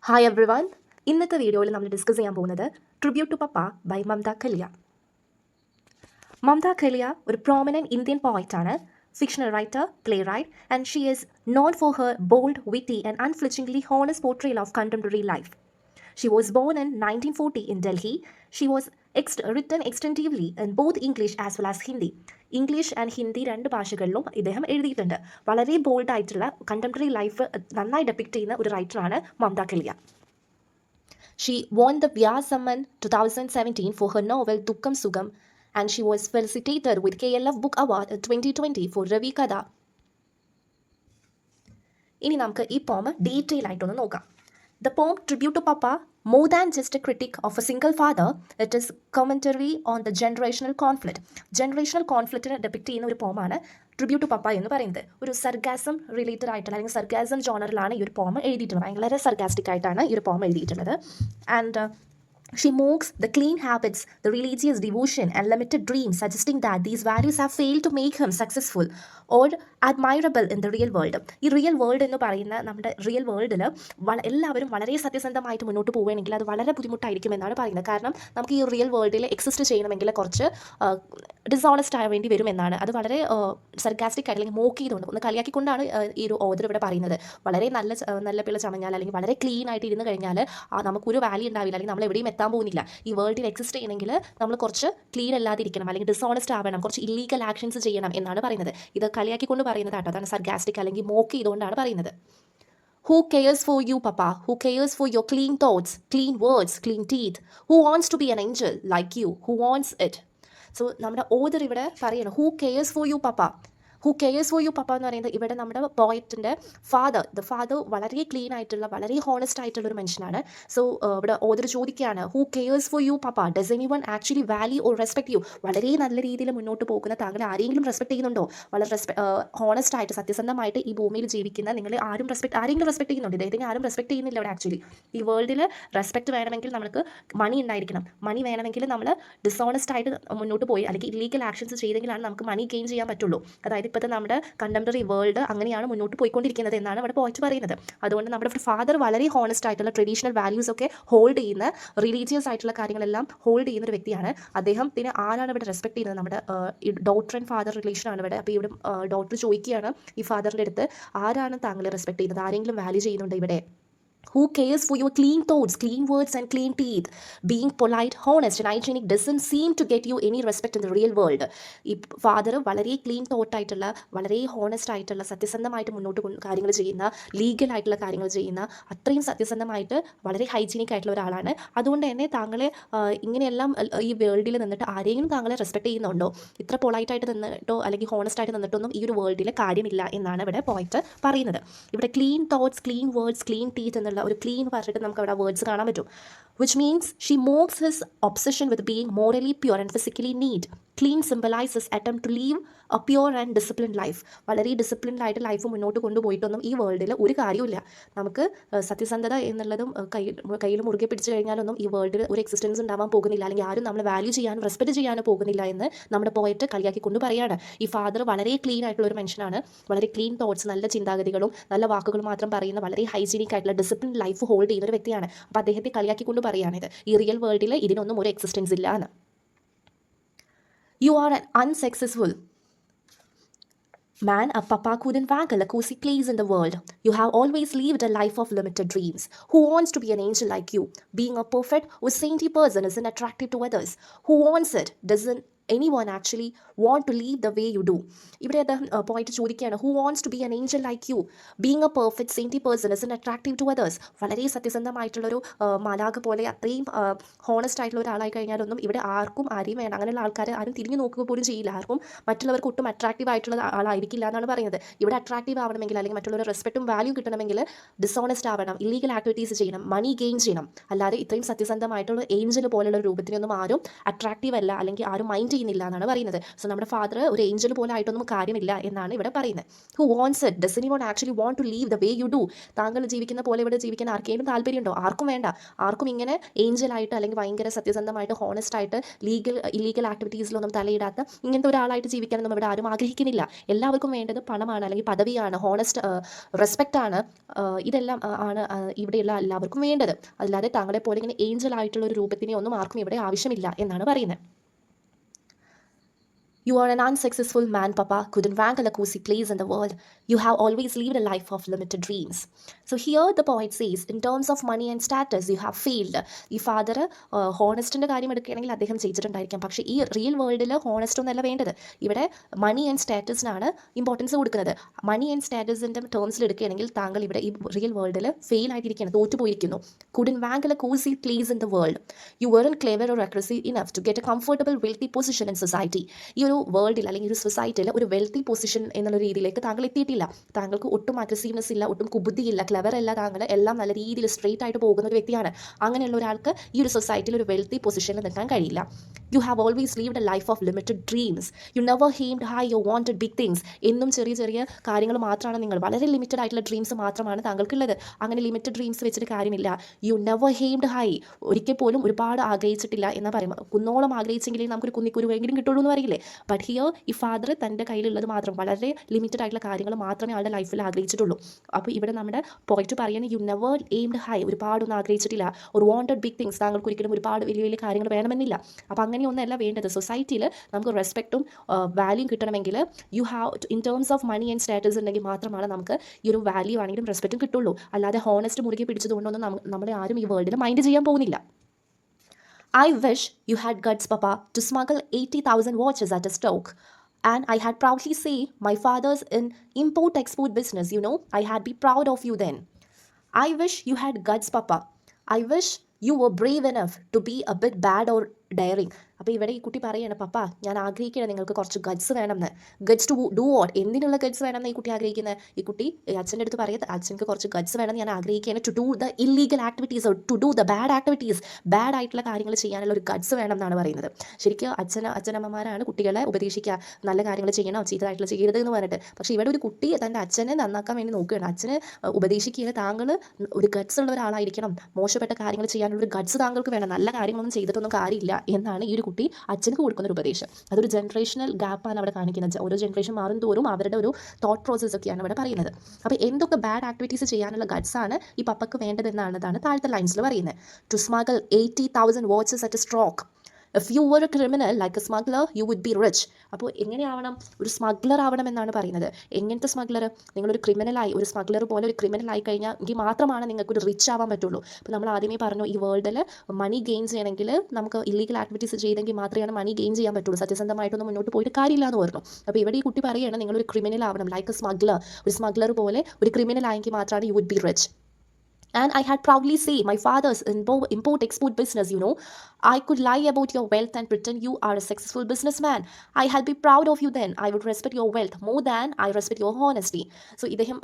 Hi every one. ഇന്നത്തെ വീഡിയോയിൽ നമ്മൾ ഡിസ്കസ് ചെയ്യാൻ പോകുന്നത് tribute to papa by Mamta Kalia. Mamta Kalia ഒരു പ്രോമിനൻറ്റ് ഇന്ത്യൻ പോയിറ്റാണ്, fictional writer, playwright, and she is known for her bold, witty and unflinchingly honest portrayal of contemporary life. She was born in 1940 in Delhi. She was written extensively in both English as well as Hindi. English and Hindi രണ്ട് ഭാഷകളിലും ഇദ്ദേഹം എഴുതിയിട്ടുണ്ട്. വളരെ bold ആയിട്ടുള്ള contemporary life നന്നായി depict ചെയ്യുന്ന ഒരു റൈറ്ററാണ് Mamata കലിയ. She won the Vyasaman 2017 for her novel Dukkam Sugam, and she was felicitated with KLF Book Award in 2020 for Ravi Kada. ഇനി നമുക്ക് ഈ പോം ഡീറ്റെയിൽ ആയിട്ടൊന്ന് നോക്കാം. The poem Tribute to Papa, more than just a critic of a single father, it is commentary on the generational conflict. Generational conflictനെ depict ചെയ്യുന്ന ഒരു പോമാണ് tribute to പപ്പ എന്ന് പറയുന്നത്. ഒരു സർഗാസം റിലേറ്റഡ് ആയിട്ടുള്ള അല്ലെങ്കിൽ സർഗാസം ജോണറിലാണ് ഈ ഒരു പോം എഴുതിയിട്ടുള്ളത്. വളരെ സർഗാസ്റ്റിക് ആയിട്ടാണ് ഈ ഒരു പോം എഴുതിയിട്ടുള്ളത്. And she mocks the clean habits, the religious devotion and limited dreams, suggesting that these values have failed to make him successful or admirable in the real world. ഈ റിയൽ വേൾഡ് എന്ന് പറയുന്ന നമ്മുടെ റിയൽ വേൾഡിൽ എല്ലാവരും വളരെ സത്യസന്ധമായിട്ട് മുന്നോട്ട് പോവുകയാണെങ്കിൽ അത് വളരെ ബുദ്ധിമുട്ടായിരിക്കും എന്നാണ് പറയുന്നത്. കാരണം നമുക്ക് ഈ റിയൽ വേൾഡിൽ എക്സിസ്റ്റ് ചെയ്യണമെങ്കിൽ കുറച്ച് ഡിസോണസ്റ്റ് ആയ വേണ്ടി വരും എന്നാണ്. അത് വളരെ സർഗാസ്റ്റിക് ആയിട്ട് അല്ലെങ്കിൽ മോക്ക് ചെയ്തുകൊണ്ട് ഒന്ന് കളിയാക്കിക്കൊണ്ടാണ് ഈ ഒരു ഓദർ ഇവിടെ പറയുന്നത്. വളരെ നല്ല പിള്ള ചമഞ്ഞാൽ അല്ലെങ്കിൽ വളരെ ക്ലീൻ ആയിട്ട് ഇരുന്ന് കഴിഞ്ഞാൽ നമുക്കൊരു വാല്യൂ ഉണ്ടാവില്ല, അല്ലെങ്കിൽ നമ്മൾ എവിടെയും എത്താൻ പോകുന്നില്ല. ഈ വേൾഡിൽ എക്സിസ്റ്റ് ചെയ്യണമെങ്കിൽ നമ്മൾ കുറച്ച് ക്ലീൻ അല്ലാതിരിക്കണം, അല്ലെങ്കിൽ ഡിസോണസ്റ്റ് ആവണം, കുറച്ച് ഇല്ലീഗൽ ആക്ഷൻസ് ചെയ്യണം എന്നാണ് പറയുന്നത്. ഇത് കളിയാക്കിക്കൊണ്ട് പറയുന്നതാട്ടോ, അതാണ് സർഗാസ്റ്റിക് അല്ലെങ്കിൽ മോക്ക് ചെയ്തുകൊണ്ടാണ് പറയുന്നത്. Who cares for you, Papa? Who cares for your clean thoughts, clean words, clean teeth? Who wants to be an angel like you? Who wants it? So നമ്മുടെ ഓദർ ഇവിടെ പറയണം, who cares for you papa. Who cares for you papa എന്ന് പറയുന്നത് ഇവിടെ നമ്മുടെ പോയറ്റിൻ്റെ father വളരെ clean ആയിട്ടുള്ള വളരെ ഹോണസ്റ്റ് ആയിട്ടുള്ള ഒരു മനുഷ്യനാണ്. സോ ഇവിടെ ഓദർ ചോദിക്കുകയാണ്, who cares for you papa, does any one actually value or respect you? വളരെ നല്ല രീതിയിൽ മുന്നോട്ട് പോകുന്ന താങ്കൾ ആരെങ്കിലും റെസ്പെക്ട് ചെയ്യുന്നുണ്ടോ? വളരെ ഹോണസ്റ്റ് ആയിട്ട് സത്യസന്ധമായിട്ട് ഈ ഭൂമിയിൽ ജീവിക്കുന്ന നിങ്ങൾ ആരെങ്കിലും റെസ്പെക്ട് ചെയ്യുന്നുണ്ട്? ഇദ്ദേഹത്തിന് ആരും റെസ്പെക്ട് ചെയ്യുന്നില്ല ഇവിടെ. ആക്ച്വലി ഈ വേൾഡിൽ റെസ്പെക്ട് വേണമെങ്കിൽ നമുക്ക് മണി ഉണ്ടായിരിക്കണം. മണി വേണമെങ്കിൽ നമ്മൾ ഡിസോണസ്റ്റ് ആയിട്ട് മുന്നോട്ട് പോയി അല്ലെങ്കിൽ ഇല്ലീഗൽ ആക്ഷൻസ് ചെയ്തെങ്കിലാണ് നമുക്ക് മണി ഗെയിൻ ചെയ്യാൻ പറ്റുള്ളൂ. അതായത് ഇപ്പോഴത്തെ നമ്മുടെ കണ്ടംപററി വേൾഡ് അങ്ങനെയാണ് മുന്നോട്ട് പോയിക്കൊണ്ടിരിക്കുന്നത് എന്നാണ് ഇവിടെ പോയിട്ട് പറയുന്നത്. അതുകൊണ്ട് നമ്മുടെ ഫാദർ വളരെ ഹോണസ്റ്റ് ആയിട്ടുള്ള ട്രഡീഷണൽ വാല്യൂസ് ഒക്കെ ഹോൾഡ് ചെയ്യുന്ന, റിലീജിയസ് ആയിട്ടുള്ള കാര്യങ്ങളെല്ലാം ഹോൾഡ് ചെയ്യുന്ന ഒരു വ്യക്തിയാണ്. അദ്ദേഹത്തിന് ആരാണ് ഇവിടെ റെസ്പെക്ട് ചെയ്യുന്നത്? നമ്മുടെ ഡോട്ടർ ആൻഡ് ഫാദർ റിലേഷനാണ് ഇവിടെ. അപ്പോൾ ഇവിടെ ഡോട്ടർ ചോദിക്കുകയാണ് ഈ ഫാദറിൻ്റെ അടുത്ത്, ആരാണ് താങ്കൾ റെസ്പെക്ട് ചെയ്യുന്നത്? ആരെങ്കിലും വാല്യൂ ചെയ്യുന്നുണ്ട് ഇവിടെ? Who cares for your clean thoughts, clean words and clean teeth? Being polite, honest and hygienic doesn't seem to get you any respect in the real world. ഈ ഫാദർ വളരെ ക്ലീൻ തോട്ട് ആയിട്ടുള്ള, വളരെ honest ആയിട്ടുള്ള, സത്യസന്ധമായിട്ട് മുന്നോട്ട് കാര്യങ്ങൾ ചെയ്യുന്ന, legal ആയിട്ടുള്ള കാര്യങ്ങൾ ചെയ്യുന്ന, അത്രയും സത്യസന്ധമായിട്ട് വളരെ ഹൈജീനിക് ആയിട്ടുള്ള ഒരാളാണ്. അതുകൊണ്ട് തന്നെ താങ്കളെ ഇങ്ങനെയെല്ലാം ഈ വേൾഡിൽ നിന്നിട്ട് ആരെങ്കിലും താങ്കളെ റെസ്പെക്ട് ചെയ്യുന്നുണ്ടോ? ഇത്ര പൊളൈറ്റായിട്ട് നിന്നിട്ടോ അല്ലെങ്കിൽ ഹോണസ്റ്റ് ആയിട്ട് നിന്നിട്ടൊന്നും ഈ ഒരു വേൾഡിൽ കാര്യമില്ല എന്നാണ് ഇവിടെ പോയിന്റ് പറയുന്നത്. ഇവിടെ clean thoughts, clean words, clean teeth എന്നുള്ള ഒരു ക്ലീൻ പറഞ്ഞിട്ട് നമുക്ക് അവിടെ വേർഡ്സ് കാണാൻ പറ്റും. which means she mocks his obsession with being morally pure and physically neat. Clean symbolizes attempt to live a pure and disciplined life. വളരെ disciplined ആയിട്ട് life മുന്നോട്ട് കൊണ്ടുപോയിട്ടൊന്നും ഈ വേൾഡിൽ ഒരു കാര്യമില്ല. നമുക്ക് സത്യസന്ധത എന്നുള്ളതും കയ്യിൽ മുറുകെ പിടിച്ചു കഴിഞ്ഞാലൊന്നും ഈ വേൾഡിൽ ഒരു എക്സിസ്റ്റൻസ് ഉണ്ടാവാൻ പോകുന്നില്ല, അല്ലെങ്കിൽ ആരും നമ്മളെ വാല്യൂ ചെയ്യാനും റെസ്പെക്ട് ചെയ്യാനും പോകുന്നില്ല എന്ന് നമ്മുടെ പോയിട്ട് കളിയാക്കിക്കൊണ്ട് പറയുകയാണ്. ഈ ഫാദർ വളരെ ക്ലീൻ ആയിട്ടുള്ള ഒരു മനുഷ്യനാണ്. വളരെ ക്ലീൻ തോട്ട്സ്, നല്ല ചിന്താഗതികളും നല്ല വാക്കുകളും മാത്രം പറയുന്ന, വളരെ ഹൈജീനിക് ആയിട്ടുള്ള ഡിസിപ്ലിൻ ലൈഫ് ഹോൾഡ് ചെയ്യുന്ന ഒരു വ്യക്തിയാണ്. അപ്പോൾ അദ്ദേഹത്തെ കളിയാക്കിക്കൊണ്ട് പറയുകയാണിത്, ഈ റിയൽ വേൾഡിൽ ഇതിനൊന്നും ഒരു എക്സിസ്റ്റൻസ് ഇല്ല എന്ന്. You are an unsuccessful man, a papa couldn't waggle a cozy place in the world. You have always lived a life of limited dreams. Who wants to be an angel like you? Being a perfect or saintly person isn't attractive to others. Who wants it? Doesn't anyone actually want to live the way you do? ഇവിടെ അദ്ദേഹം പോയിട്ട് ചോദിക്കുകയാണ്, who wants to be an angel like you? Being a perfect saintly person isn't attractive to others. വളരെ സത്യസന്ധമായിട്ടുള്ളൊരു മാലാഖ പോലെ അത്രയും honest ആയിട്ടുള്ള ഒരാളായി കഴിഞ്ഞാലൊന്നും ഇവിടെ ആരെയും വേണം. അങ്ങനെയുള്ള ആൾക്കാരെ ആരും തിരിഞ്ഞു നോക്കുക പോലും ചെയ്യില്ല. ആർക്കും മറ്റുള്ളവർക്ക് ഒട്ടും അട്രാക്റ്റീവ് ആയിട്ടുള്ള ആളായിരിക്കില്ല എന്നാണ് പറയുന്നത്. ഇവിടെ അട്രാക്റ്റീവ് ആവണമെങ്കിൽ അല്ലെങ്കിൽ മറ്റുള്ളവരുടെ റെസ്പെക്റ്റും വാല്യൂ കിട്ടണമെങ്കിൽ ഡിസോണസ്റ്റ് ആവണം, ഇല്ലീഗൽ ആക്ടിവിറ്റീസ് ചെയ്യണം, മണി ഗെയിൻ ചെയ്യണം. അല്ലാതെ ഇത്രയും സത്യസന്ധമായിട്ടുള്ള ഏഞ്ചൽ പോലുള്ള രൂപത്തിനൊന്നും ആരും അട്രാക്റ്റീവ് അല്ല, അല്ലെങ്കിൽ ആരും മൈൻഡ് ചെയ്യുന്നില്ല എന്നാണ് പറയുന്നത്. സോ നമ്മുടെ ഫാദർ ഒരു ഏഞ്ചൽ പോലെ ആയിട്ടൊന്നും കാര്യമില്ല എന്നാണ് ഇവിടെ പറയുന്നത്. Who wants it does anyone actually want to leave the way you do. താങ്കൾ ജീവിക്കുന്ന പോലെ ഇവിടെ ജീവിക്കാൻ ആർക്കെങ്കിലും താല്പര്യമുണ്ടോ? ആർക്കും വേണ്ട. ആർക്കും ഇങ്ങനെ ഏഞ്ചലായിട്ട് അല്ലെങ്കിൽ ഭയങ്കര സത്യസന്ധമായിട്ട് ഹോണസ്റ്റ് ആയിട്ട് ഇല്ലീഗൽ ആക്ടിവിറ്റീസിലൊന്നും തലയിടാത്ത ഇങ്ങനത്തെ ഒരാളായിട്ട് ജീവിക്കാനൊന്നും ഇവിടെ ആരും ആഗ്രഹിക്കുന്നില്ല. എല്ലാവർക്കും വേണ്ടത് പണമാണ്, അല്ലെങ്കിൽ പദവിയാണ്, ഹോണസ്റ്റ് റെസ്പെക്റ്റ് ആണ്. ഇതെല്ലാം ആണ് ഇവിടെയുള്ള എല്ലാവർക്കും വേണ്ടത്. അല്ലാതെ താങ്കളെ പോലെ ഇങ്ങനെ ഏഞ്ചൽ ആയിട്ടുള്ള ഒരു രൂപത്തിനെ ഒന്നും ആർക്കും ഇവിടെ ആവശ്യമില്ല എന്നാണ് പറയുന്നത്. You are an unsuccessful man, Papa. Couldn't wangle a cozy place in the world. You have always lived a life of limited dreams. So here the poet says, in terms of money and status, you have failed. ഈ father ഹോണസ്റ്റിൻ്റെ കാര്യം എടുക്കുകയാണെങ്കിൽ അദ്ദേഹം ചെയ്തിട്ടുണ്ടായിരിക്കാം. പക്ഷേ ഈ real വേൾഡിൽ honest ഒന്നല്ല വേണ്ടത്. ഇവിടെ മണി ആൻഡ് സ്റ്റാറ്റസിനാണ് ഇമ്പോർട്ടൻസ് കൊടുക്കുന്നത്. മണി ആൻഡ് സ്റ്റാറ്റസിൻ്റെ ടേംസിൽ എടുക്കുകയാണെങ്കിൽ താങ്കൾ ഇവിടെ ഈ റിയൽ വേൾഡിൽ fail ആയിട്ടിരിക്കുകയാണ്, തോറ്റുപോയിരിക്കുന്നു. Couldn't wangle a cozy place in the world. You weren't clever or aggressive enough to get a comfortable, wealthy position in society. ഈ ഒരു വേൾഡിൽ അല്ലെങ്കിൽ ഒരു സൊസൈറ്റിയിൽ ഒരു വെൽത്തി പൊസിഷൻ എന്നുള്ള രീതിയിലേക്ക് താങ്കൾ എത്തിയിട്ടില്ല. താങ്കൾക്ക് ഒട്ടും അഗ്രസീവ്നെസ് ഇല്ല, ഒട്ടും കുബുദ്ധിയില്ല, ക്ലെവർ അല്ല. താങ്കൾ എല്ലാം നല്ല രീതിയിൽ സ്ട്രെയിറ്റ് ആയിട്ട് പോകുന്ന ഒരു വ്യക്തിയാണ്. അങ്ങനെയുള്ള ഒരാൾക്ക് ഈ ഒരു സൊസൈറ്റിയിൽ ഒരു വെൽത്തി പൊസിഷനിൽ നിൽക്കാൻ കഴിയില്ല. You have always lived a life of limited dreams. You never aimed high you wanted big things. എന്നും ചെറിയ ചെറിയ കാര്യങ്ങൾ മാത്രമാണ് നിങ്ങൾ, വളരെ ലിമിറ്റഡ് ആയിട്ടുള്ള ഡ്രീംസ് മാത്രമാണ് താങ്കൾക്കുള്ളത്. അങ്ങനെ ലിമിറ്റഡ് ഡ്രീംസ് വെച്ചിട്ട് കാര്യമില്ല. You never aimed high. ഒരിക്കൽ പോലും ഒരുപാട് ആഗ്രഹിച്ചിട്ടില്ല എന്ന് പറയുമ്പോൾ, കുന്നോളം ആഗ്രഹിച്ചെങ്കിലേ നമുക്കൊരു കുന്നിക്കുരുവെങ്കിലും കിട്ടുള്ളൂ എന്ന് പറയില്ലേ. ബട്ട് ഹിയർ ഈ ഫാദർ തൻ്റെ കയ്യിലുള്ളത് മാത്രം, വളരെ ലിമിറ്റഡ് ആയിട്ടുള്ള കാര്യങ്ങൾ മാത്രമേ ആളുടെ ലൈഫിൽ ആഗ്രഹിച്ചിട്ടുള്ളൂ. അപ്പോൾ ഇവിടെ നമ്മുടെ പോയിന്റ് പറയുന്നത് യു നെവർ എയിംഡ് ഹൈ. ഒരുപാടൊന്നും ആഗ്രഹിച്ചിട്ടില്ല. ഒരു വാണ്ടഡ് ബിഗ് തിങ്സ്. താങ്കൾക്ക് ഒരിക്കലും ഒരുപാട് വലിയ വലിയ കാര്യങ്ങൾ വേണമെന്നില്ല. അപ്പോൾ അങ്ങനെയൊന്നല്ല വേണ്ടത്. സൊസൈറ്റിയിൽ നമുക്ക് റെസ്പെക്റ്റും വാല്യൂം കിട്ടണമെങ്കിൽ you have in terms of money and status ഉണ്ടെങ്കിൽ മാത്രമാണ് നമുക്ക് ഈ ഒരു വാല്യൂ ആണെങ്കിലും റെസ്പെക്റ്റും കിട്ടുള്ളൂ. അല്ലാതെ ഹോണസ്റ്റ് മുറുകെ പിടിച്ചതുകൊണ്ടൊന്നും നമ്മളെ ആരും ഈ വേൾഡിൽ മൈൻഡ് ചെയ്യാൻ പോകുന്നില്ല. I wish you had guts, Papa, to smuggle 80,000 watches at a stroke. And I had proudly say, my father's in import-export business, you know. I had be proud of you then. I wish you had guts, Papa. I wish you were brave enough to be a bit bad or daring. അപ്പോൾ ഇവിടെ ഈ കുട്ടി പറയുകയാണ്, പപ്പ ഞാൻ ആഗ്രഹിക്കണം നിങ്ങൾക്ക് കുറച്ച് guts വേണമെന്ന്. Guts to do what? എന്തിനുള്ള ഗഡ്സ് വേണമെന്ന് ഈ കുട്ടി ആഗ്രഹിക്കുന്നത്? ഈ കുട്ടി അച്ഛൻ്റെ അടുത്ത് പറയുന്നത്, അച്ഛനക്ക് കുറച്ച് ഗഡ്സ് വേണമെന്ന് ഞാൻ ആഗ്രഹിക്കുകയാണ്. To do the illegal activities, to do the bad activities, bad ആയിട്ടുള്ള കാര്യങ്ങൾ ചെയ്യാനുള്ള ഒരു ഗഡ്സ് വേണം എന്നാണ് പറയുന്നത്. ശരിക്കും അച്ഛനമ്മമാരാണ് കുട്ടികളെ ഉപദേശിക്കുക, നല്ല കാര്യങ്ങൾ ചെയ്യണം, ചീത്തതായിട്ടുള്ള ചെയ്യരുത് എന്ന് പറഞ്ഞിട്ട്. പക്ഷേ ഇവിടെ ഒരു കുട്ടി തൻ്റെ അച്ഛനെ നന്നാക്കാൻ വേണ്ടി നോക്കുകയാണ്. അച്ഛനെ ഉപദേശിക്കുക, താങ്കൾ ഒരു ഗഡ്സ് ഉള്ള ഒരാളായിരിക്കണം, മോശപ്പെട്ട കാര്യങ്ങൾ ചെയ്യാനുള്ള ഒരു ഗഡ്സ് താങ്കൾക്ക് വേണം, നല്ല കാര്യങ്ങളൊന്നും ചെയ്തിട്ടൊന്നും കാര്യമില്ല എന്നാണ് ഈ ഒരു കുട്ടി അച്ഛനക്ക് കൊടുക്കുന്ന ഒരു ഉപദേശം. അതൊരു ജനറേഷണൽ ഗ്യാപ്പാണ് അവിടെ കാണിക്കുന്നത്. ഓരോ ജനറേഷൻ മാറും തോറും അവരുടെ ഒരു തോട്ട് പ്രോസസ് ഒക്കെയാണ് ഇവിടെ പറയുന്നത്. അപ്പോൾ എന്തൊക്കെ ബാഡ് ആക്ടിവിറ്റീസ് ചെയ്യാനുള്ള ഗഡ്സാണ് ഈ പപ്പക്ക് വേണ്ടതെന്നാണ് താഴത്തെ ലൈൻസിൽ പറയുന്നത്. To smuggle 80,000 watches at a stroke. If you were a criminal like a smuggler, you would be rich. അപ്പോൾ എങ്ങനെയാവണം? ഒരു സ്മഗ്ലർ ആവണം എന്നാണ് പറയുന്നത്. എങ്ങനത്തെ സ്മഗ്ലർ? നിങ്ങളൊരു ക്രിമിനലായി, ഒരു സ്മഗ്ലർ പോലെ ഒരു ക്രിമിനലായി കഴിഞ്ഞാൽ എങ്കിൽ മാത്രമാണ് നിങ്ങൾക്കൊരു റിച്ച് ആവാൻ പറ്റുള്ളൂ. അപ്പോൾ നമ്മൾ ആദ്യമേ പറഞ്ഞു, ഈ വേൾഡിൽ മണി ഗെയിൻ ചെയ്യണമെങ്കിൽ നമുക്ക് ഇല്ലീഗൽ ആക്ടിവിറ്റീസ് ചെയ്തെങ്കിൽ മാത്രമേ മണി ഗെയിൻ ചെയ്യാൻ പറ്റുള്ളൂ. സത്യസന്ധമായിട്ടൊന്നും മുന്നോട്ട് പോയിട്ട് കാര്യമില്ല എന്ന് പറഞ്ഞു. അപ്പോൾ ഇവിടെ ഈ കുട്ടി പറയുകയാണ്, നിങ്ങളൊരു ക്രിമിനൽ ആവണം, ലൈക്ക് എ സ്മഗ്ലർ. ഒരു സ്മഗ്ലർ പോലെ ഒരു ക്രിമിനൽ ആയെങ്കിൽ മാത്രമാണ് you would be rich. And I had proudly say, my father's import-export business, you know. I could lie about your wealth and pretend you are a successful businessman. I had be proud of you then. I would respect your wealth more than I respect your honesty. So ഇദ്ദേഹം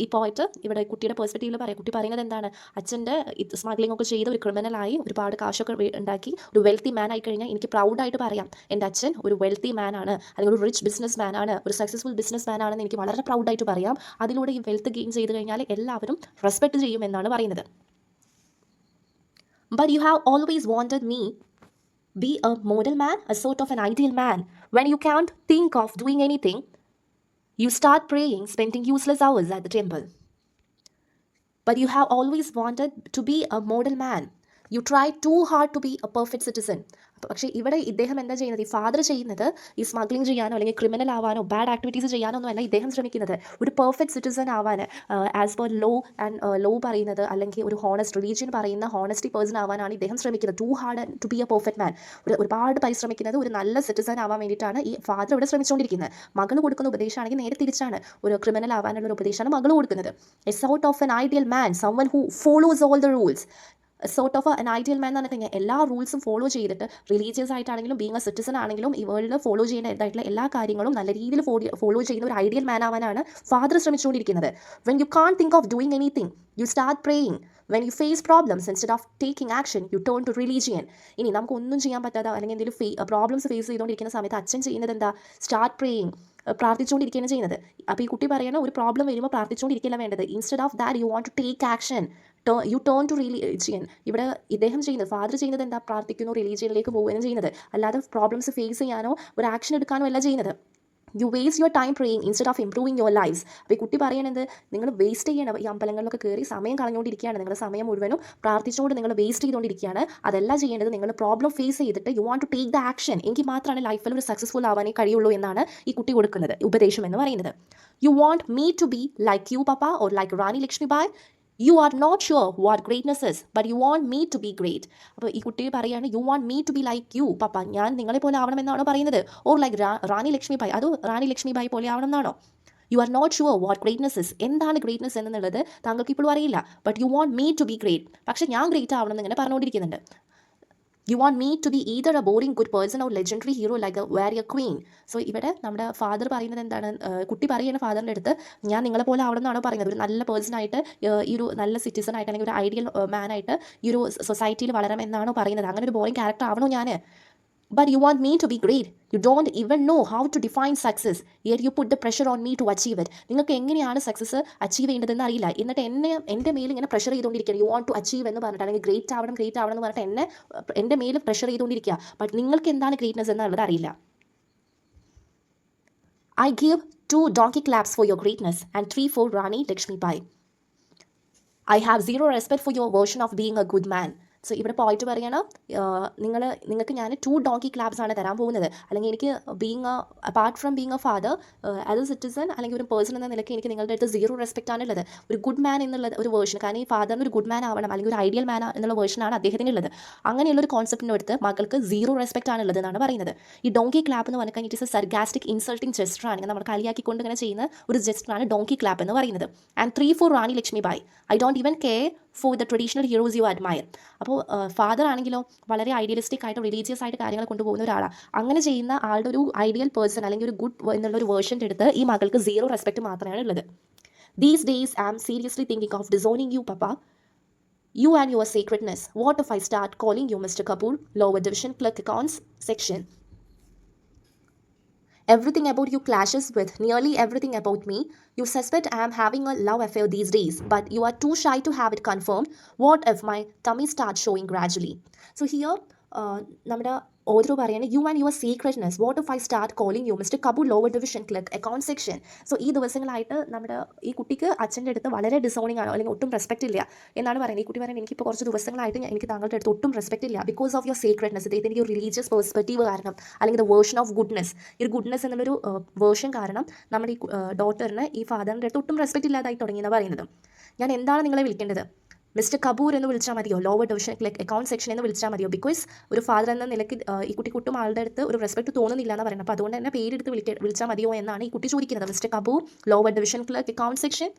ഈ പോയിട്ട് ഇവിടെ കുട്ടിയുടെ പെർസ്പെക്റ്റീവിൽ പറയാം. കുട്ടി പറയുന്നത് എന്താണ്? അച്ഛൻ്റെ സ്മഗ്ലിംഗ് ഒക്കെ ചെയ്ത് ഒരു ക്രിമിനലായി ഒരുപാട് കാശൊക്കെ ഉണ്ടാക്കി ഒരു വെൽത്തി മാൻ ആയി കഴിഞ്ഞാൽ എനിക്ക് പ്രൗഡായിട്ട് പറയാം, എൻ്റെ അച്ഛൻ ഒരു വെൽത്തി മാൻ ആണ്, അല്ലെങ്കിൽ ഒരു റിച്ച് ബിസിനസ് മാൻ ആണ്, ഒരു സക്സസ്ഫുൾ ബിസിനസ് മാൻ ആണെന്ന് എനിക്ക് വളരെ പ്രൗഡായിട്ട് പറയാം. അതിലൂടെ ഈ വെൽത്ത് ഗെയിൻ ചെയ്ത് കഴിഞ്ഞാൽ എല്ലാവരും റെസ്പെക്ട് ചെയ്യും എന്നാണ് പറയുന്നത്. But you have always wanted me be a model man, a sort of an ideal man. When you can't think of doing anything, you start praying, spending useless hours at the temple. But you have always wanted to be a model man. You try too hard to be a perfect citizen. പക്ഷേ ഇവിടെ ഇദ്ദേഹം എന്താ ചെയ്യുന്നത്? ഈ father ചെയ്യുന്നത് ഈ smuggling ചെയ്യാനോ അല്ലെങ്കിൽ ക്രിമിനൽ ആവാനോ ബാഡ് ആക്ടിവിറ്റീസ് ചെയ്യാനോ ഒന്നും അല്ല ഇദ്ദേഹം ശ്രമിക്കുന്നത്. ഒരു പെർഫെക്റ്റ് സിറ്റിസൺ ആവാൻ, as per law and law പറയുന്നത്, അല്ലെങ്കിൽ ഒരു ഹോണസ്റ്റ് റിലീജിയൻ പറയുന്ന ഹോണസ്റ്റി പേഴ്സൺ ആവാനാണ് ഇദ്ദേഹം ശ്രമിക്കുന്നത്. To hard to be a perfect man. ഒരുപാട് പരിശ്രമിക്കുന്നത് ഒരു നല്ല സിറ്റിസൺ ആവാൻ വേണ്ടിയിട്ടാണ് ഈ ഫാദർ ഇവിടെ ശ്രമിച്ചുകൊണ്ടിരിക്കുന്നത്. മകൾ കൊടുക്കുന്ന ഉപദേശമാണെങ്കിൽ നേരെ തിരിച്ചാണ്. ഒരു ക്രിമിനൽ ആവാനുള്ള ഒരു ഉപദേശമാണ് മകൾ കൊടുക്കുന്നത്. A sort of N ideal man, someone who follows all the rules. Sort of an ideal man എന്ന് പറഞ്ഞു കഴിഞ്ഞാൽ എല്ലാ റൂൾസും ഫോളോ ചെയ്തിട്ട്, റിലീജിയസ് ആയിട്ടാണെങ്കിലും ബീങ് എ സിറ്റിസൺ ആണെങ്കിലും ഈ വേൾഡിൽ ഫോളോ ചെയ്യേണ്ടതായിട്ടുള്ള എല്ലാ കാര്യങ്ങളും നല്ല രീതിയിൽ ഫോളോ ചെയ്യുന്ന ഒരു ഐഡിയൽ മാൻ ആവാനാണ് ഫാദർ ശ്രമിച്ചുകൊണ്ടിരിക്കുന്നത്. When you can't think of doing anything, you start praying, When you face problems, instead of taking action, you turn to religion. ഇനി നമുക്ക് ഒന്നും ചെയ്യാൻ പറ്റാതെ അല്ലെങ്കിൽ എന്തെങ്കിലും പ്രോബ്ലംസ് ഫേസ് ചെയ്തുകൊണ്ടിരിക്കുന്ന സമയത്ത് അച്ഛൻ ചെയ്യുന്നത് എന്താ? സ്റ്റാർട്ട് പ്രേയിങ്, പ്രാർത്ഥിച്ചുകൊണ്ടിരിക്കുകയാണ് ചെയ്യുന്നത്. അപ്പോൾ ഈ കുട്ടി പറയണ ഒരു പ്രോബ്ലം വരുമ്പോൾ പ്രാർത്ഥിച്ചുകൊണ്ടിരിക്കുകയല്ല വേണ്ടത്. Instead of that you want to take action, you turn to religion. ഇവിടെ ഇദ്ദേഹം ചെയ്യുന്നത്, ഫാദർ ചെയ്യുന്നത് എന്താ? പ്രാർത്ഥിക്കുന്നു, റിലീജിയനിലേക്ക് പോവുകയാണ് ചെയ്യുന്നത്. അല്ലാതെ പ്രോബ്ലംസ് ഫേസ് ചെയ്യാനോ ഒരു ആക്ഷൻ എടുക്കാനോ അല്ല ചെയ്യുന്നത്. You waste your time praying instead of improving your lifes. അപ്പോൾ ഈ കുട്ടി പറയണത് നിങ്ങൾ വേസ്റ്റ് ചെയ്യണം. ഈ അമ്പലങ്ങളിലൊക്കെ കയറി സമയം കളഞ്ഞുകൊണ്ടിരിക്കുകയാണ്. നിങ്ങളുടെ സമയം മുഴുവനും പ്രാർത്ഥിച്ചുകൊണ്ട് നിങ്ങൾ വേസ്റ്റ് ചെയ്തുകൊണ്ടിരിക്കുകയാണ്. അതല്ല ചെയ്യേണ്ടത്. നിങ്ങൾ പ്രോബ്ലം ഫേസ് ചെയ്തിട്ട് you want to take the action. എങ്കിൽ മാത്രമാണ് ലൈഫിൽ ഒരു സക്സസ്ഫുൾ ആവാനേ കഴിയുള്ളൂ എന്നാണ് ഈ കുട്ടി കൊടുക്കുന്നത് ഉപദേശം എന്ന് പറയുന്നത്. You want me to be like you papa or like Rani Lakshmibai. You are not sure what greatness is, but you want me to be great. അപ്പോൾ ഈ കുട്ടി പറയുകയാണ് you want me to be like you papa, ഞാൻ നിങ്ങളെ പോലെ ആവണമെന്നാണോ പറയുന്നത്? Or like Rani Lakshmibai, അതോ റാണി ലക്ഷ്മിബായ് പോലെ ആവണമെന്നാണോ? You are not sure what greatness is, എന്താണ് ഗ്രേറ്റ്നെസ് എന്നുള്ളത് താങ്കൾക്ക് ഇപ്പോഴും അറിയില്ല. But you want me to be great, പക്ഷേ ഞാൻ ഗ്രേറ്റ് ആവണം എന്നിങ്ങനെ പറഞ്ഞുകൊണ്ടിരിക്കുന്നുണ്ട്. You want me to be either a boring good person or legendary hero like a warrior queen. So ഇവിടെ നമ്മുടെ ഫാദർ പറയുന്നത് എന്താണ്? കുട്ടി പറയുന്ന ഫാദറിൻ്റെ അടുത്ത് ഞാൻ നിങ്ങളെ പോലെ ആവണം എന്നാണോ പറയുന്നത്? ഒരു നല്ല പേഴ്സണായിട്ട്, ഈ ഒരു നല്ല സിറ്റിസൺ ആയിട്ട്, അല്ലെങ്കിൽ ഒരു ഐഡിയൽ മാനായിട്ട് ഈ ഒരു സൊസൈറ്റിയിൽ വളരണം എന്നാണോ പറയുന്നത്? അങ്ങനെ ഒരു ബോറിംഗ് ക്യാരക്ടർ ആവണോ ഞാൻ? But you want me to be great. You don't even know how to define success. Yet you put the pressure on me to achieve it. നിങ്ങൾക്ക് എങ്ങനെയാണ് സക്സസ് അച്ചീവ് ചെയ്യേണ്ടതെന്ന് അറിയില്ല. എന്നിട്ട് എൻ്റെ മേൽ ഇങ്ങനെ പ്രഷർ ചെയ്തുകൊണ്ടിരിക്കുക. യു വാണ്ട് ടു അച്ചീവ് എന്ന് പറഞ്ഞിട്ട്, അല്ലെങ്കിൽ ഗ്രേറ്റ് ആവണം എന്ന് പറഞ്ഞിട്ട് എൻ്റെ മേൽ പ്രഷർ ചെയ്തുകൊണ്ടിരിക്കുക. ബട്ട് നിങ്ങൾക്ക് എന്താണ് ഗ്രേറ്റ്നെസ് എന്നുള്ളത് അറിയില്ല. I give 2 donkey claps for your greatness and 3 for Rani Lakshmibai. I have zero respect for your version of being a good man. So ഇവിടെ പോയിട്ട് പറയണം, നിങ്ങൾക്ക് ഞാൻ 2 donkey claps ആണ് തരാൻ പോകുന്നത്. അല്ലെങ്കിൽ എനിക്ക് apart from being A father, as A citizen അല്ലെങ്കിൽ ഒരു പേഴ്സൺ എന്ന നിലയ്ക്ക് എനിക്ക് നിങ്ങളുടെ അടുത്ത് 0 റെസ്പെക്റ്റ് ആണുള്ളത്. ഒരു ഗുഡ് മാൻ എന്നുള്ള ഒരു വേർഷൻ, കാരണം ഈ ഫാദറിന് ഒരു ഗുഡ് മാൻ ആവണം, അല്ലെങ്കിൽ ഒരു ഐഡിയൽ മാൻ എന്നുള്ള വേർഷനാണ് അദ്ദേഹത്തിനുള്ളത്. അങ്ങനെയുള്ളൊരു കോൺസെപ്റ്റിൻ്റെ അടുത്ത് മക്കൾക്ക് 0 റെസ്പെക്റ്റ് ആണുള്ളത് എന്നാണ് പറയുന്നത്. ഈ ഡോങ്കി ക്ലാപ്പ് എന്ന് പറഞ്ഞാൽ it is a sarcastic insulting gesture ആണ്. നമ്മൾ കളിയാക്കിക്കൊണ്ട് ഇങ്ങനെ ചെയ്യുന്ന ഒരു ജെസ്റ്ററാണ് ഡോങ്കി ക്ലാപ്പ് എന്ന് പറയുന്നത്. And 3 for Rani Lakshmibai. I don't even care for the traditional heroes you admire. അപ്പോൾ ഫാദർ ആണെങ്കിലോ വളരെ ഐഡിയലിസ്റ്റിക് ആയിട്ട് റിലീജിയസ് ആയിട്ട് കാര്യങ്ങൾ കൊണ്ടുപോകുന്ന ഒരാളാണ്. അങ്ങനെ ചെയ്യുന്ന ആളുടെ ഒരു ഐഡിയൽ പേഴ്സൺ അല്ലെങ്കിൽ ഒരു ഗുഡ് എന്നുള്ള ഒരു വേർഷൻ്റെ അടുത്ത് ഈ മകൾക്ക് 0 റെസ്പെക്റ്റ് മാത്രമാണ് ഉള്ളത്. These days I am seriously thinking of disowning you papa, you and your sacredness. What if I start calling you Mr. Kapoor, lower division clerk accounts section? Everything about you clashes with nearly everything about me. You suspect I am having a love affair these days, but you are too shy to have it confirmed. What if my tummy starts showing gradually? So here, നമ്മുടെ ഓരോ പറയുന്നത് you and your secretness. What if I start calling you mister Kapoor lower division clerk account section. So ഈ ദിവസങ്ങളായിട്ട് നമ്മുടെ ഈ കുട്ടിക്ക് അച്ഛൻ്റെ അടുത്ത് വളരെ ഡിസോണിങ് ആണ്, അല്ലെങ്കിൽ ഒട്ടും റെസ്പെക്റ്റ് ഇല്ല എന്നാണ് പറയുന്നത്. ഈ കുട്ടി പറയുന്നത് എനിക്കിപ്പോൾ കുറച്ച് ദിവസങ്ങളായിട്ട് എനിക്ക് താങ്കളുടെ അടുത്ത് ഒട്ടും റെസ്പെക്റ്റ് ഇല്ല, ബിക്കോസ് ഓഫ് യുവർ സീക്രറ്റ്നെസ്. ഇദ്ദേഹത്തിൻ്റെ ഒരു റിലീജിയസ് പെർസ്പെക്റ്റീവ് കാരണം, അല്ലെങ്കിൽ ദ വേർഷൻ ഓഫ് ഗുഡ്നെസ്, ഈ ഒരു ഗുഡ്നെസ് എന്നുള്ളൊരു വേർഷൻ കാരണം നമ്മുടെ ഈ ഡോട്ടറിന് ഈ ഫാദറിൻ്റെ അടുത്ത് ഒട്ടും റെസ്പെക്റ്റ് ഇല്ലാതായി തുടങ്ങിയെന്ന് പറയുന്നത്. ഞാൻ എന്താണ് നിങ്ങളെ വിളിക്കേണ്ടത്? മിസ്റ്റർ കപൂർ എന്ന് വിളിച്ചാൽ മതിയോ? ലോവർ ഡിവിഷൻ അക്കൗണ്ട് സെക്ഷൻ എന്ന് വിളിച്ചാൽ മതിയോ? ബിക്കോസ് ഒരു ഫാദർ എന്ന നിലയ്ക്ക് ഈ കുട്ടിക്കും ആളുടെ അടുത്ത് ഒരു റെസ്പെക്ട് തോന്നുന്നില്ല എന്ന് പറയുന്നത്. അപ്പോൾ അതുകൊണ്ട് തന്നെ പേരെടുത്ത് വിളിച്ചാൽ മതിയോ എന്നാണ് ഈ കുട്ടി ചോദിക്കുന്നത്. Mister Kapoor lower division clerk account section.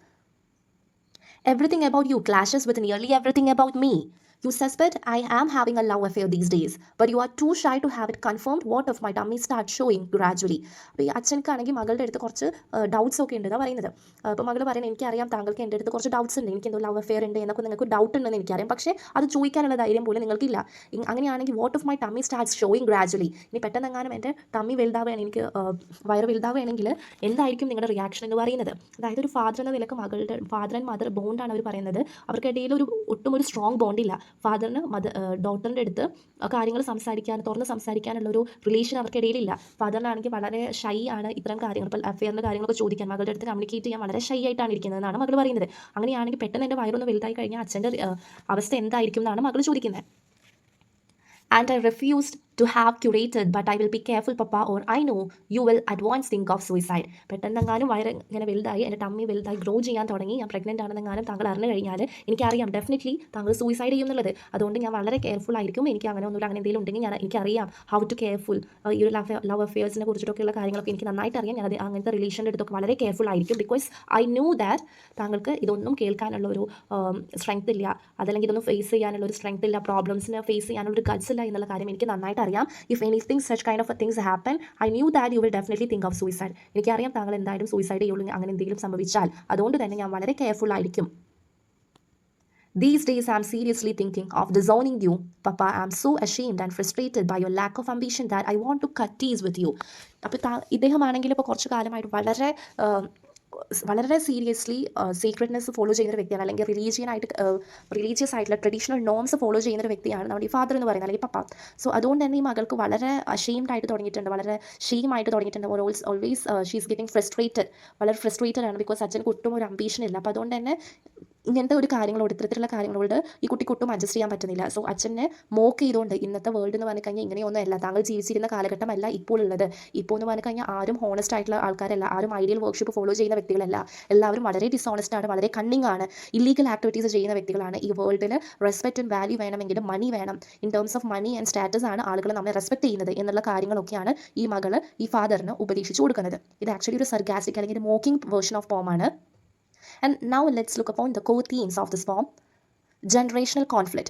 Everything about you clashes with nearly everything about me. You suspect I am having a love affair these days, but you are too shy to have it confirmed. What if my tummy starts showing gradually? അപ്പോൾ ഈ അച്ഛനക്കാണെങ്കിൽ മകളുടെ അടുത്ത് കുറച്ച് doubts ഒക്കെ ഉണ്ട് എന്നാണ് പറയുന്നത്. അപ്പോൾ മകൾ പറയുന്നത് എനിക്കറിയാം താങ്കൾക്ക് എൻ്റെ അടുത്ത് കുറച്ച് ഡൗട്ട്സ് ഉണ്ട്, എനിക്ക് എന്തോ ലവ് അഫെയർ ഉണ്ട് എന്നൊക്കെ നിങ്ങൾക്ക് ഡൗട്ട് ഉണ്ടെന്ന് എനിക്കറിയാം, പക്ഷേ അത് ചോദിക്കാനുള്ള ധൈര്യം പോലും നിങ്ങൾക്കില്ല. അങ്ങനെയാണെങ്കിൽ what of my tummy starts showing gradually. ഇനി പെട്ടെന്നെങ്ങാനും എൻ്റെ ടമ്മി വലുതാവുകയാണ്, എനിക്ക് വയറ് വലുതാവുകയാണെങ്കിൽ എന്തായിരിക്കും നിങ്ങളുടെ റിയാക്ഷൻ എന്ന് പറയുന്നത്. അതായത് ഒരു ഫാദർ എന്ന നിലക്ക് മകളുടെ ഫാദർ ആൻഡ് മദർ ബോണ്ടാണ് അവർ പറയുന്നത്. അവർക്കിടയിൽ ഒട്ടും ഒരു സ്ട്രോങ് ബോണ്ടില്ല. ഫാദറിന് ഡോട്ടറിൻ്റെ അടുത്ത് കാര്യങ്ങൾ തുറന്ന് സംസാരിക്കാനുള്ള ഒരു റിലേഷൻ അവർക്കിടയിലില്ല. ഫാദറിനാണെങ്കിൽ വളരെ ഷൈ ആണ് ഇത്തരം കാര്യങ്ങൾ, ഇപ്പോൾ അഫെയറിൻ്റെ കാര്യങ്ങളൊക്കെ ചോദിക്കാൻ മകളുടെ അടുത്ത് കമ്മ്യൂണിക്കേറ്റ് ചെയ്യാൻ വളരെ ഷൈ ആയിട്ടാണ് ഇരിക്കുന്നതെന്നാണ് മകൾ പറയുന്നത്. അങ്ങനെയാണെങ്കിൽ പെട്ടെന്ന് എൻ്റെ വയറൊന്ന് വലുതായി കഴിഞ്ഞാൽ അച്ഛൻ്റെ അവസ്ഥ എന്തായിരിക്കും എന്നാണ് മകൾ ചോദിക്കുന്നത്. And I refused to have curated, but I will be careful, Papa, or I know you will at once think of suicide. പെട്ടെന്നെങ്ങാനും വയറ് ഇങ്ങനെ വലുതായി, എൻ്റെ ടമ്മി വലുതായി ഗ്രോ ചെയ്യാൻ തുടങ്ങി, ഞാൻ പ്രഗ്നൻ്റ് ആണെന്നെങ്ങാനും താങ്കൾ അറിഞ്ഞു കഴിഞ്ഞാൽ എനിക്കറിയാം ഡെഫിനറ്റ്ലി താങ്കൾ സൂയിസൈഡ് ചെയ്യുന്നുള്ളത്. അതുകൊണ്ട് ഞാൻ വളരെ കെയർഫുൾ ആയിരിക്കും. എനിക്ക് അങ്ങനെ ഒന്നുമില്ല, അങ്ങനെ എന്തെങ്കിലും ഉണ്ടെങ്കിൽ എനിക്കറിയാം ഹൗ ടു കെയർഫുൾ. ഈ ഒരു ലവ് അഫെയർസിനെ കുറിച്ചിട്ടൊക്കെയുള്ള കാര്യങ്ങളൊക്കെ എനിക്ക് നന്നായിട്ട് അറിയാം. ഞാൻ അങ്ങനത്തെ റിലേഷൻ്റെ അടുത്തൊക്കെ വളരെ കെയർഫുൾ ആയിരിക്കും. ബിക്കോസ് ഐ ന്യൂ ദാറ്റ് താങ്കൾക്ക് ഇതൊന്നും കേൾക്കാനുള്ള ഒരു സ്ട്രെങ്ത് ഇല്ല, അതല്ലെങ്കിൽ ഇതൊന്നും ഫേസ് ചെയ്യാനുള്ള ഒരു സ്ട്രെങ്ത് ഇല്ല, പ്രോബ്ലംസിനെ ഫേസ് ചെയ്യാനുള്ള ഒരു ഗട്സ് ഇല്ല എന്നുള്ള കാര്യം എനിക്ക് നന്നായിട്ട് അറിയാം. If anything such kind of things happen, I knew that you will definitely think of suicide. എനിക്കറിയാം താങ്കൾ എന്തായാലും സൂയിസൈഡ് ചെയ്യുള്ളൂ അങ്ങനെ എന്തെങ്കിലും സംഭവിച്ചാൽ. അതുകൊണ്ട് തന്നെ ഞാൻ വളരെ കെയർഫുൾ ആയിരിക്കും. These days, I'm seriously thinking of disowning you. Papa, I'm so ashamed and frustrated by your lack of ambition that I want to cut teeth with you. അപ്പോൾ ഇദ്ദേഹമാണെങ്കിൽ ഇപ്പോൾ കുറച്ച് കാലമായിട്ട് വളരെ സീരിയസ്ലി സീക്രട്ട്നെസ് ഫോളോ ചെയ്യുന്ന ഒരു വ്യക്തിയാണ്, അല്ലെങ്കിൽ റിലീജിയസ് ആയിട്ടുള്ള ട്രഡീഷണൽ നോംസ് ഫോളോ ചെയ്യുന്ന ഒരു വ്യക്തിയാണ് നമ്മുടെ ഈ ഫാദർ എന്ന് പറയുന്നത്, അല്ലെങ്കിൽ പപ്പ. സോ അതുകൊണ്ട് തന്നെ ഈ മകൾക്ക് വളരെ അഷെയിംഡ് ആയിട്ട് തുടങ്ങിയിട്ടുണ്ട്, വളരെ ഷെയിമായിട്ട് തുടങ്ങിയിട്ടുണ്ട്. ഓൾവേസ് ഷീസ് ഗെറ്റിംഗ് ഫ്രസ്ട്രേറ്റഡ്, വളരെ ഫ്രസ്ട്രേറ്റഡ് ആണ്. ബിക്കോസ് അച്ഛന് ഒട്ടും ഒരു അംബീഷൻ ഇല്ല. അപ്പോൾ അതുകൊണ്ട് തന്നെ ഇങ്ങനത്തെ ഒരു കാര്യങ്ങളോട്, ഇത്തരത്തിലുള്ള കാര്യങ്ങളോട് ഈ കുട്ടിക്കൊട്ടും അഡ്ജസ്റ്റ് ചെയ്യാൻ പറ്റുന്നില്ല. സോ അച്ഛനെ മോക്ക് ചെയ്തുകൊണ്ട്, ഇന്നത്തെ വേൾഡ് എന്ന് പറഞ്ഞു കഴിഞ്ഞാൽ ഇങ്ങനെയൊന്നും അല്ല, താങ്കൾ ജീവിച്ചിരുന്ന കാലഘട്ടമല്ല ഇപ്പോൾ ഉള്ളത്. ഇപ്പോൾ എന്ന് പറഞ്ഞു കഴിഞ്ഞാൽ ആരും ഹോണസ്റ്റ് ആയിട്ടുള്ള ആൾക്കാരല്ല, ആരും ഐഡിയൽ വർക്ക്ഷിപ്പ് ഫോളോ ചെയ്യുന്ന വ്യക്തികളല്ല, എല്ലാവരും വളരെ ഡിസോണസ്റ്റ് ആണ്, വളരെ കണ്ണിങ് ആണ്, ഇല്ലീഗൽ ആക്ടിവിറ്റീസ് ചെയ്യുന്ന വ്യക്തികളാണ്. ഈ വേൾഡിൽ റെസ്പെക്റ്റ് ആൻഡ് വാല്യൂ വേണമെങ്കിൽ മണി വേണം. In terms of money and status ആണ് ആളുകൾ നമ്മളെ റെസ്പെക്ട് ചെയ്യുന്നത് എന്നുള്ള കാര്യങ്ങളൊക്കെയാണ് ഈ മകള് ഈ ഫാദറിന് ഉപദേശിച്ചു കൊടുക്കുന്നത്. ഇത് ആക്ച്വലി ഒരു സർഗാസ്റ്റിക് അല്ലെങ്കിൽ മോക്കിംഗ് വേർഷൻ ഓഫ് പോം ആണ്. And now let's look upon the core themes of this poem. Generational conflict.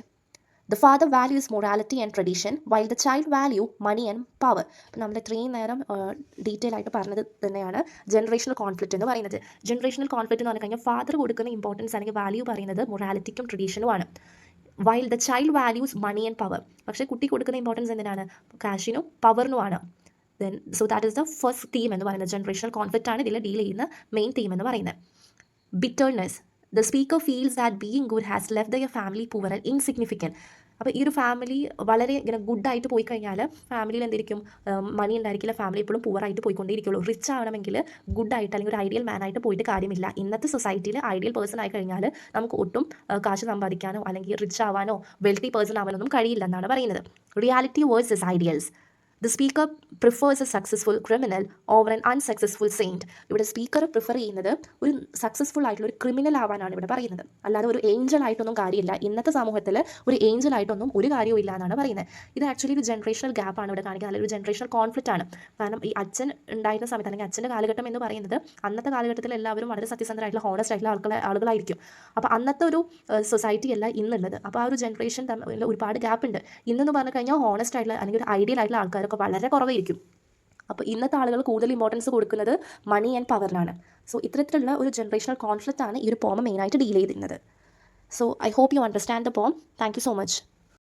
The father values morality and tradition, while the child value money and power. അപ്പോൾ നമ്മൾ ഇത്രയും നേരം ഡീറ്റെയിൽ ആയിട്ട് പറഞ്ഞത് തന്നെയാണ് ജനറേഷണൽ കോൺഫ്ലിക്റ്റ് എന്ന് പറയുന്നത്. ജനറേഷണൽ കോൺഫ്ലിക്റ്റ് എന്ന് പറഞ്ഞു കഴിഞ്ഞാൽ ഫാദർ കൊടുക്കുന്ന ഇമ്പോർട്ടൻസ് അല്ലെങ്കിൽ വാല്യൂ പറയുന്നത് മൊറാലിറ്റിക്കും ട്രഡീഷനുമാണ്. While the child values money and power. പക്ഷേ കുട്ടി കൊടുക്കുന്ന ഇമ്പോർട്ടൻസ് എന്തിനാണ്? കാഷിനും പവറിനുമാണ്. Then so that is the first theme എന്ന് പറയുന്നത്. ജനറേഷണൽ കോൺഫ്ലിക്റ്റ് ആണ് ഇതിൽ ഡീൽ ചെയ്യുന്ന മെയിൻ തീം എന്ന് പറയുന്നത്. Bitterness. The speaker feels that being good has left their family poor and insignificant. അപ്പോൾ ഈ ഒരു ഫാമിലി വളരെ ഇങ്ങനെ ഗുഡായിട്ട് പോയി കഴിഞ്ഞാൽ ഫാമിലിയിൽ എന്തായിരിക്കും? മണി ഉണ്ടായിരിക്കില്ല, ഫാമിലി എപ്പോഴും പൂവറായിട്ട് പോയിക്കൊണ്ടേയിരിക്കുള്ളൂ. റിച്ച് ആവണമെങ്കിൽ ഗുഡായിട്ട് അല്ലെങ്കിൽ ഒരു ഐഡിയൽ മാനായിട്ട് പോയിട്ട് കാര്യമില്ല. ഇന്നത്തെ സൊസൈറ്റിയിൽ ഐഡിയൽ പേഴ്സൺ ആയി കഴിഞ്ഞാൽ നമുക്ക് ഒട്ടും കാശ് സമ്പാദിക്കാനോ അല്ലെങ്കിൽ റിച്ച് ആവാനോ വെൽത്തി പേഴ്സൺ ആവാനൊന്നും കഴിയില്ല എന്നാണ് പറയുന്നത്. Reality versus ideals. The speaker prefers a successful criminal over an unsuccessful saint. ഇവിടെ സ്പീക്കർ പ്രിഫർ ചെയ്യുന്നത് ഒരു സക്സസ്ഫുൾ ആയിട്ടുള്ള ഒരു ക്രിമിനൽ ആവാനാണ് ഇവിടെ പറയുന്നത്, അല്ലാതെ ഒരു ഏഞ്ചൽ ആയിട്ടൊന്നും കാര്യമില്ല. ഇന്നത്തെ സമൂഹത്തിൽ ഒരു ഏഞ്ചൽ ആയിട്ടൊന്നും ഒരു കാര്യവും ഇല്ല എന്നാണ് പറയുന്നത്. ഇത് ആക്ച്വലി ഒരു ജനറേഷണൽ ഗ്യാപ്പാണ് ഇവിടെ കാണിക്കുന്നത്, അല്ലെങ്കിൽ ഒരു ജനറേഷണൽ കോൺഫ്ലിക്റ്റ് ആണ്. കാരണം ഈ അച്ഛൻ ഉണ്ടായിരുന്ന സമയത്ത് അല്ലെങ്കിൽ അച്ഛൻ്റെ കാലഘട്ടം എന്ന് പറയുന്നത് അന്നത്തെ കാലഘട്ടത്തിൽ എല്ലാവരും വളരെ സത്യസന്ധരായിട്ടുള്ള ഹോണസ്റ്റ് ആയിട്ടുള്ള ആളുകളായിരിക്കും. അപ്പോൾ അന്നത്തെ ഒരു സൊസൈറ്റി അല്ല ഇന്നുള്ളത്. അപ്പോൾ ആ ഒരു ജനറേഷൻ തമ്മിൽ ഒരുപാട് ഗ്യാപ്പ് ഉണ്ട്. ഇന്നെന്ന് പറഞ്ഞു കഴിഞ്ഞാൽ ഹോണസ്റ്റ് ആയിട്ടുള്ള അല്ലെങ്കിൽ ഒരു ഐഡിയൽ ആയിട്ടുള്ള ആൾക്കാരൊക്കെ വളരെ കുറവായിരിക്കും. അപ്പോൾ ഇന്നത്തെ ആളുകൾ കൂടുതൽ ഇമ്പോർട്ടൻസ് കൊടുക്കുന്നത് മണി ആൻഡ് പവറിനാണ്. സോ ഇത്തരത്തിലുള്ള ഒരു ജനറേഷണൽ കോൺഫ്ലിക്റ്റ് ആണ് ഈ ഒരു പോം മെയിനായിട്ട് ഡീൽ ചെയ്തിരുന്നത്. So I hope you understand the poem. Thank you so much.